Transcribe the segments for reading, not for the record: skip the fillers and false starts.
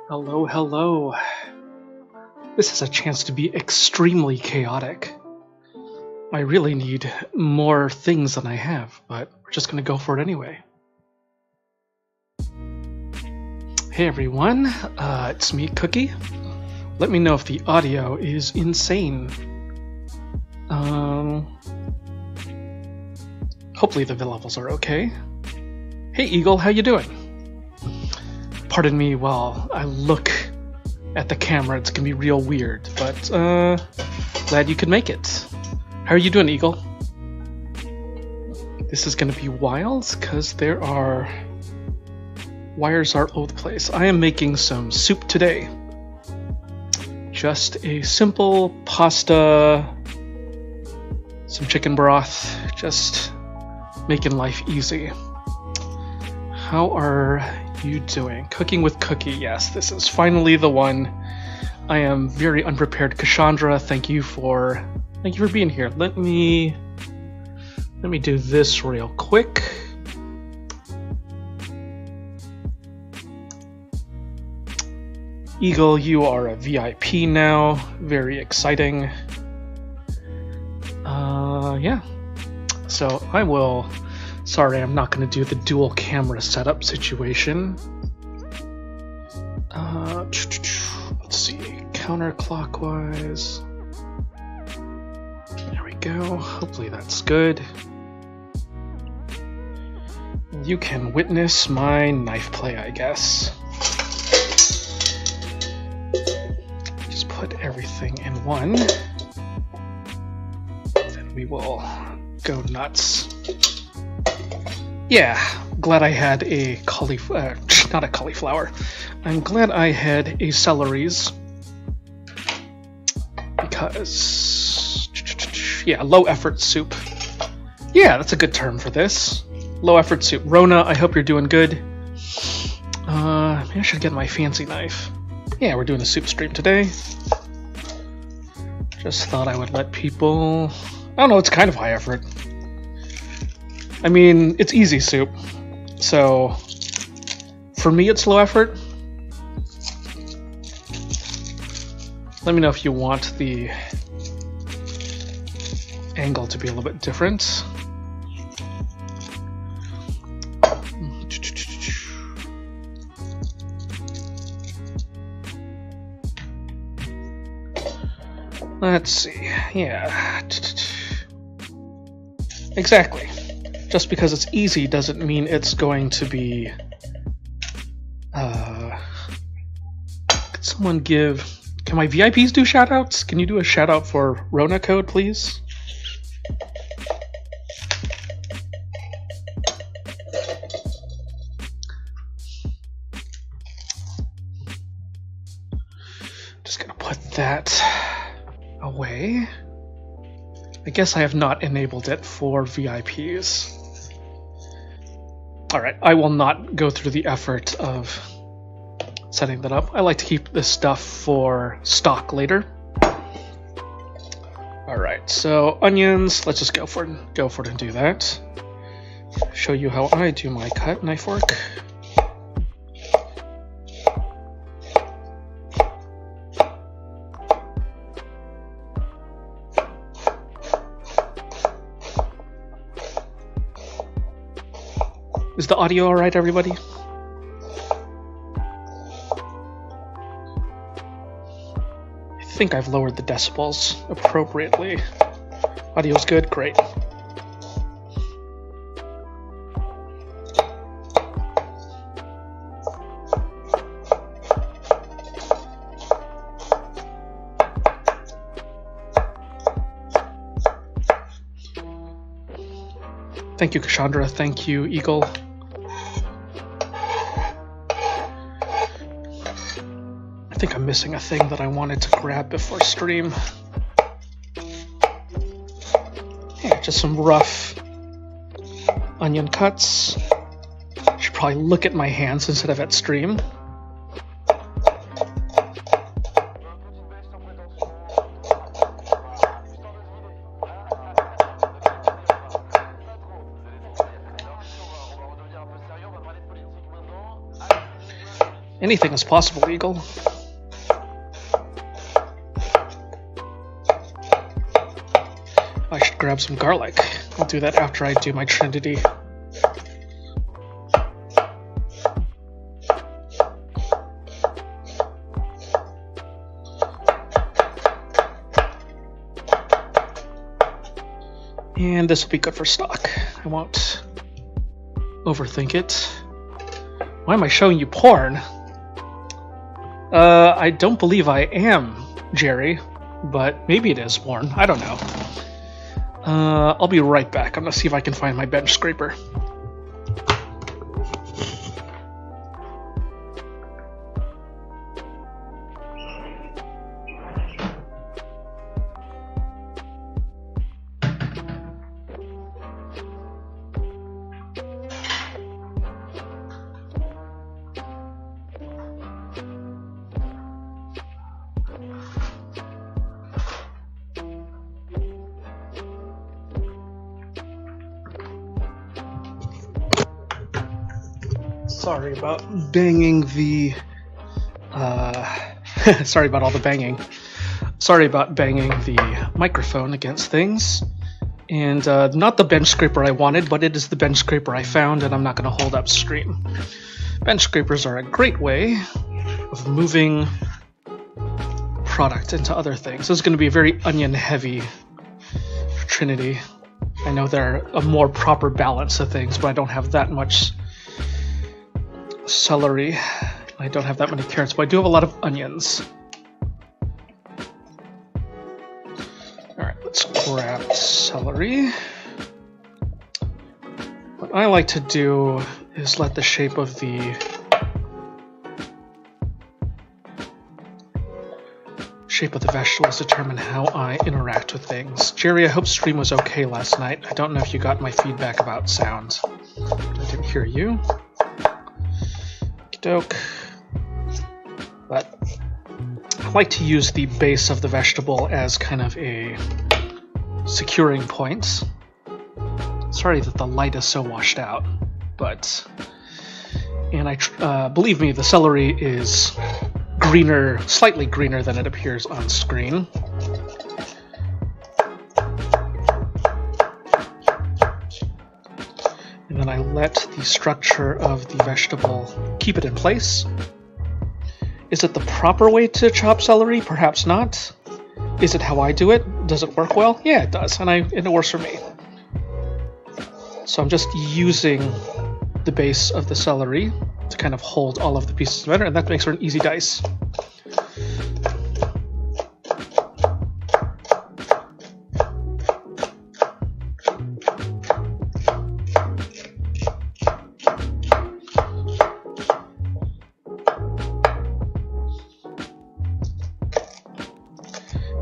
Hello, hello. This is a chance to be extremely chaotic. I really need more things than I have, but we're just gonna go for it anyway. Hey everyone, it's me, Cookie. Let me know if the audio is insane. Hopefully the levels are okay. Hey Eagle, how you doing? Pardon me while I look at the camera, it's gonna be real weird, but glad you could make it. How are you doing, Eagle? This is gonna be wild, because there are wires all over the place. I am making some soup today. Just a simple pasta, some chicken broth, just making life easy. How are you doing? Cooking with Cookie, yes, this is finally the one. I am very unprepared. Cassandra, thank you for being here. Let me do this real quick. Eagle, you are a VIP now. Very exciting. Yeah. So I will. Sorry, I'm not going to do the dual camera setup situation. Let's see, counterclockwise. There we go. Hopefully that's good. You can witness my knife play, I guess. Just put everything in one. Then we will go nuts. Yeah, glad I had a cauliflower, not a cauliflower. I'm glad I had a celeries because, yeah, low effort soup. Yeah, that's a good term for this. Low effort soup. Rona, I hope you're doing good. Maybe I should get my fancy knife. Yeah, we're doing a soup stream today. Just thought I would let people, I don't know, it's kind of high effort. I mean, it's easy soup, so for me it's low effort. Let me know if you want the angle to be a little bit different. Let's see. Yeah. Exactly. Just because it's easy doesn't mean it's going to be... Could someone give... Can my VIPs do shoutouts? Can you do a shoutout for Rona Code, please? Just gonna put that away. I guess I have not enabled it for VIPs. Alright, I will not go through the effort of setting that up. I like to keep this stuff for stock later. Alright, so onions, let's just go for it and do that. Show you how I do my cut, knife fork. Is the audio alright, everybody? I think I've lowered the decibels appropriately. Audio's good? Great. Thank you, Cassandra. Thank you, Eagle. I think I'm missing a thing that I wanted to grab before stream. Yeah, just some rough onion cuts. Should probably look at my hands instead of at stream. Anything is possible, Eagle. I should grab some garlic. I'll do that after I do my Trinity. And this will be good for stock. I won't overthink it. Why am I showing you porn? I don't believe I am, Jerry, but maybe it is porn. I don't know. I'll be right back. I'm gonna see if I can find my bench scraper. Sorry about banging the... sorry about all the banging. Sorry about banging the microphone against things. And not the bench scraper I wanted, but it is the bench scraper I found, and I'm not going to hold up stream. Bench scrapers are a great way of moving product into other things. This is going to be a very onion-heavy Trinity. I know there are a more proper balance of things, but I don't have that much celery. I don't have that many carrots, but I do have a lot of onions. Alright, let's grab celery. What I like to do is let the shape of the vegetables determine how I interact with things. Jerry, I hope stream was okay last night. I don't know if you got my feedback about sound. I didn't hear you. Doke. But I like to use the base of the vegetable as kind of a securing point. Sorry that the light is so washed out, but... And I believe me, the celery is greener, slightly greener than it appears on screen. And then I let the structure of the vegetable keep it in place. Is it the proper way to chop celery? Perhaps not. Is it how I do it? Does it work well? Yeah, it does, and it works for me. So I'm just using the base of the celery to kind of hold all of the pieces together, and that makes for an easy dice.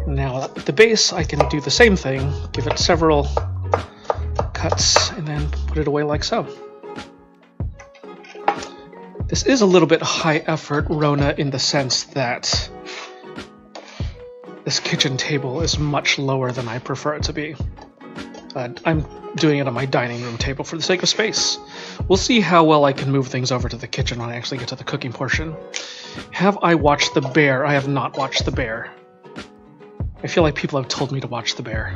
Now with the base, I can do the same thing, give it several cuts, and then put it away like so. This is a little bit high effort, Rona, in the sense that this kitchen table is much lower than I prefer it to be. I'm doing it on my dining room table for the sake of space. We'll see how well I can move things over to the kitchen when I actually get to the cooking portion. Have I watched The Bear? I have not watched The Bear. I feel like people have told me to watch The Bear.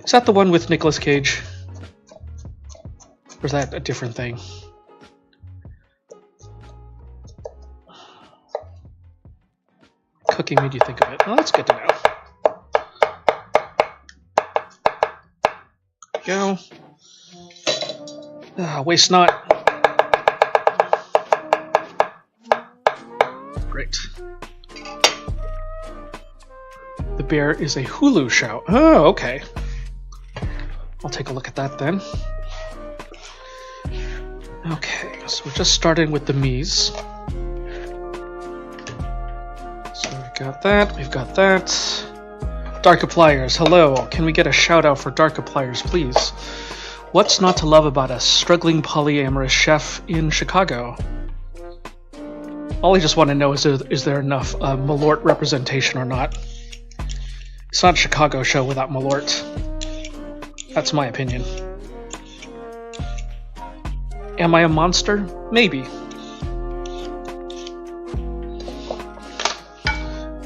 Is that the one with Nicolas Cage? Or is that a different thing? Cooking made you think of it. Well, that's good to know. Go. Waste not. Great. The Bear is a Hulu show. Oh, okay. I'll take a look at that then. Okay, so we're just starting with the Mies. So we've got that, we've got that. Darkipliers, hello. Can we get a shout out for Darkipliers, please? What's not to love about a struggling polyamorous chef in Chicago? All I just want to know is there enough Malort representation or not? It's not a Chicago show without Malort. That's my opinion. Am I a monster? Maybe.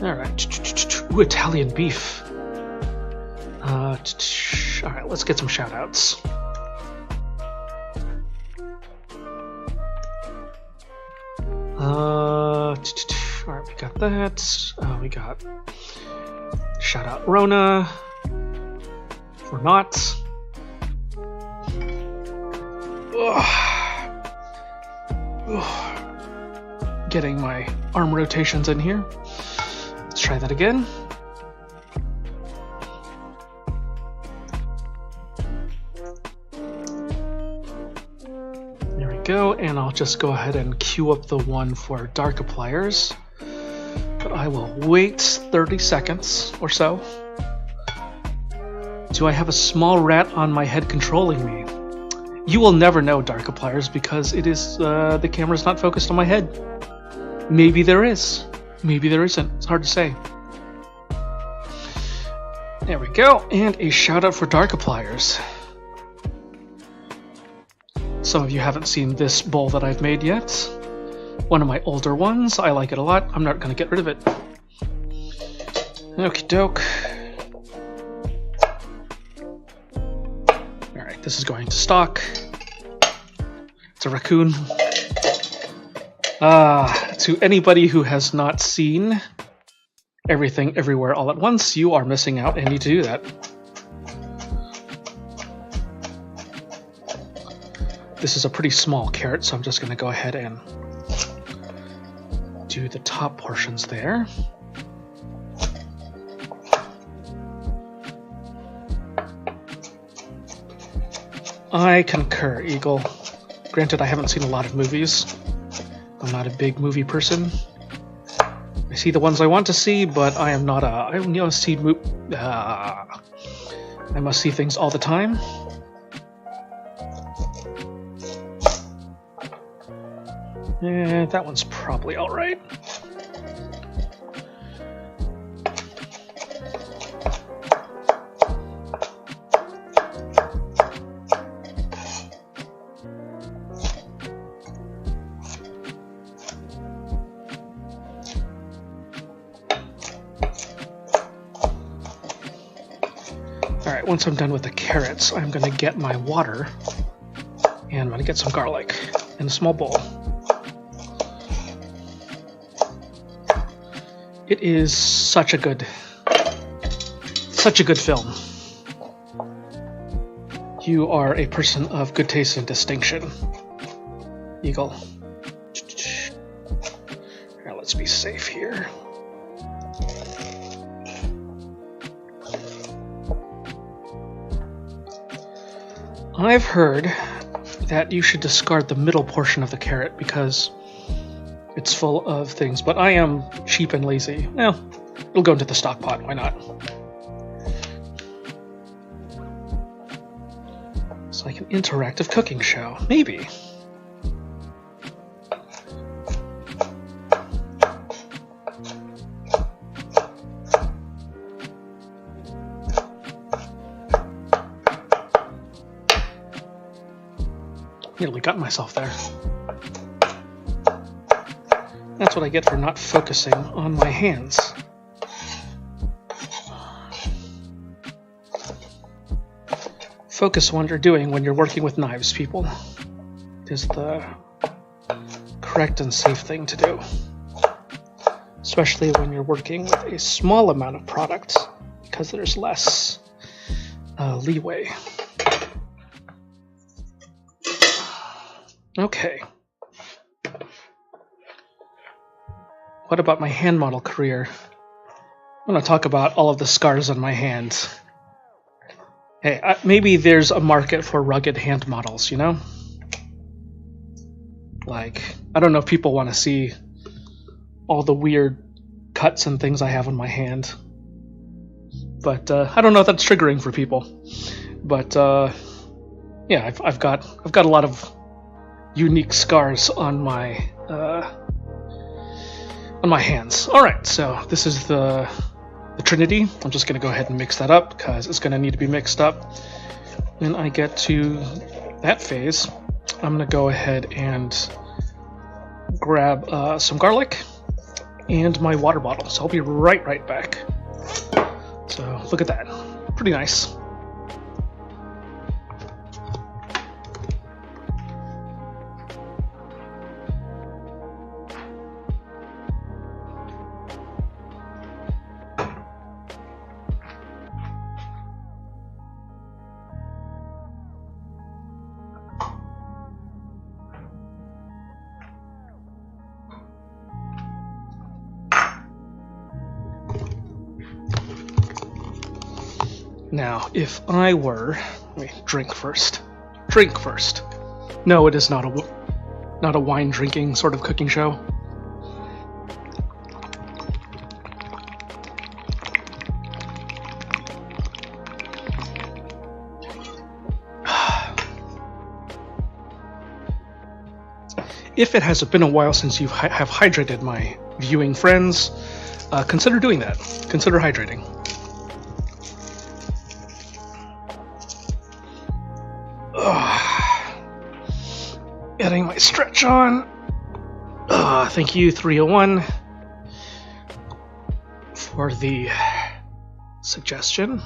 Alright. Ooh, Italian beef. Alright, let's get some shout-outs. Alright, we got that. We got shout-out Rona. Or not. Getting my arm rotations in here. Let's try that again. There we go, and I'll just go ahead and queue up the one for Darkipliers. But I will wait 30 seconds or so. Do I have a small rat on my head controlling me? You will never know, Darkipliers, because it is the camera's not focused on my head. Maybe there is. Maybe there isn't. It's hard to say. There we go, and a shout out for Darkipliers. Some of you haven't seen this bowl that I've made yet. One of my older ones. I like it a lot. I'm not going to get rid of it. Okie doke. This is going to stock. It's a raccoon. To anybody who has not seen Everything Everywhere All at Once, you are missing out and need to do that. This is a pretty small carrot, so I'm just going to go ahead and do the top portions there. I concur, Eagle. Granted, I haven't seen a lot of movies. I'm not a big movie person. I see the ones I want to see, but I am not a... I must see things all the time. Yeah, that one's probably alright. Alright, once I'm done with the carrots, I'm going to get my water, and I'm going to get some garlic. in a small bowl. It is such a good film. You are a person of good taste and distinction, Eagle. Now let's be safe here. I've heard that you should discard the middle portion of the carrot because it's full of things, but I am cheap and lazy. Well, it'll go into the stock pot, why not? It's like an interactive cooking show, maybe. Nearly got myself there. That's what I get for not focusing on my hands. Focus on what you're doing when you're working with knives, people. It is the correct and safe thing to do. Especially when you're working with a small amount of product, because there's less leeway. Okay. What about my hand model career? I'm going to talk about all of the scars on my hands. Hey, maybe there's a market for rugged hand models, you know? Like, I don't know if people want to see all the weird cuts and things I have on my hand. But I don't know if that's triggering for people. But yeah, I've got a lot of unique scars on my hands. All right, so this is the Trinity. I'm just going to go ahead and mix that up because it's going to need to be mixed up. When I get to that phase, I'm going to go ahead and grab some garlic and my water bottle. So I'll be right back. So look at that. Pretty nice. Now, if I were... Wait, drink first. Drink first. No, it is not a wine drinking sort of cooking show. If it has been a while since you have hydrated my viewing friends, consider doing that. Consider hydrating. Getting my stretch on. Thank you, 301, for the suggestion.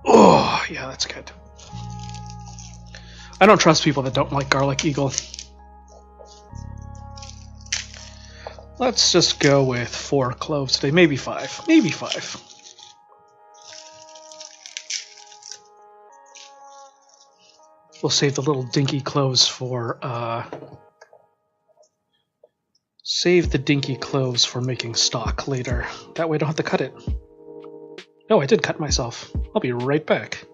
Oh, yeah, that's good. I don't trust people that don't like garlic, Eagle. Let's just go with 4 cloves today, maybe 5. Maybe 5. We'll save the little dinky cloves for making stock later. That way I don't have to cut it. Oh, I did cut myself. I'll be right back.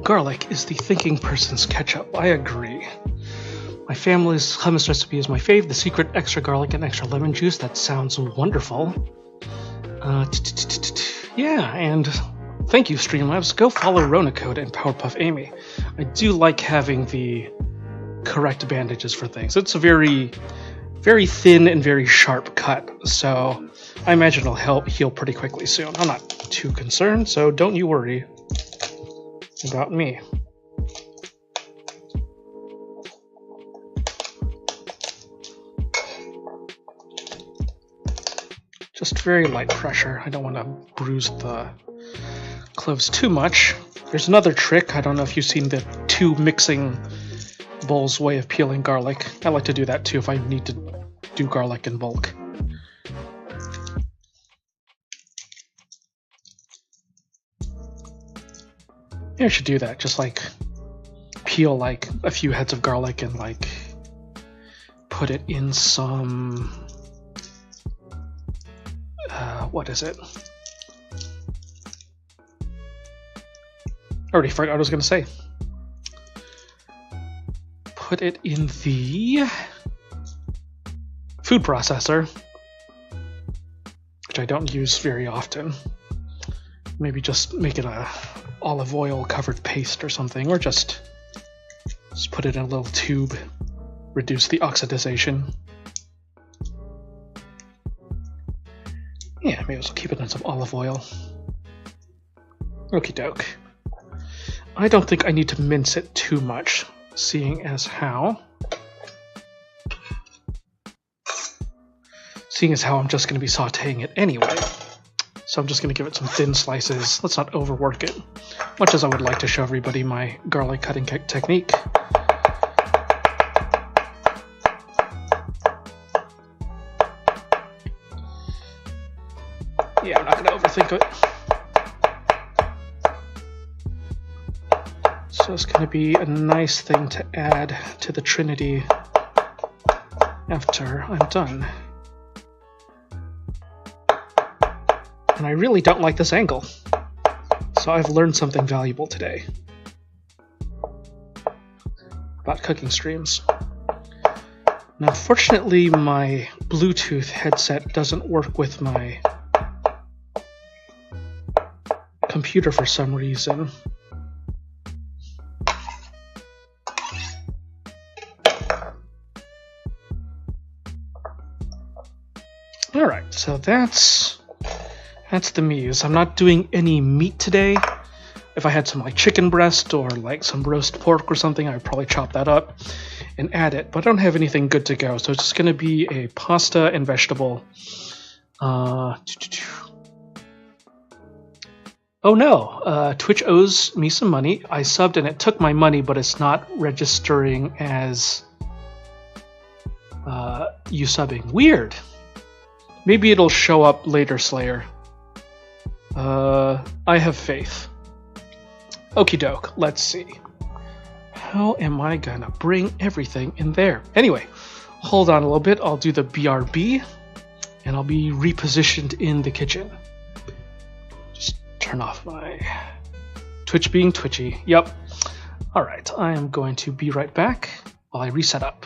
Garlic is the thinking person's ketchup. I agree. My family's hummus recipe is my fave. The secret, extra garlic and extra lemon juice. That sounds wonderful. Yeah, and thank you, Streamlabs. Go follow Ronacode and Powerpuff Amy. I do like having the correct bandages for things. It's a very, very thin and very sharp cut, so I imagine it'll heal pretty quickly soon. I'm not too concerned, so don't you worry about me. Just very light pressure. I don't want to bruise the cloves too much. There's another trick. I don't know if you've seen the 2 mixing bowls way of peeling garlic. I like to do that too if I need to do garlic in bulk. Yeah, I should do that. Just like peel like a few heads of garlic and like put it in some what is it? I already forgot what I was going to say. Put it in the food processor, which I don't use very often. Maybe just make it a olive oil covered paste or something, or just put it in a little tube, reduce the oxidization. Yeah, maybe I'll keep it in some olive oil. Okie doke. I don't think I need to mince it too much, seeing as how I'm just going to be sauteing it anyway. So I'm just going to give it some thin slices. Let's not overwork it, much as I would like to show everybody my garlic cutting technique. Yeah, I'm not going to overthink it. So it's going to be a nice thing to add to the Trinity after I'm done. And I really don't like this angle. So I've learned something valuable today about cooking streams. Now, unfortunately, my Bluetooth headset doesn't work with my computer for some reason. Alright, so that's the muse. I'm not doing any meat today. If I had some like chicken breast or like some roast pork or something, I would probably chop that up and add it, but I don't have anything good to go, so it's just going to be a pasta and vegetable. Oh no, Twitch owes me some money. I subbed and it took my money, but it's not registering as you subbing. Weird. Maybe it'll show up later, Slayer. I have faith. Okie doke, let's see. How am I gonna bring everything in there? Anyway, hold on a little bit. I'll do the BRB, and I'll be repositioned in the kitchen. Just turn off my Twitch being twitchy. Yep. Alright, I am going to be right back while I reset up.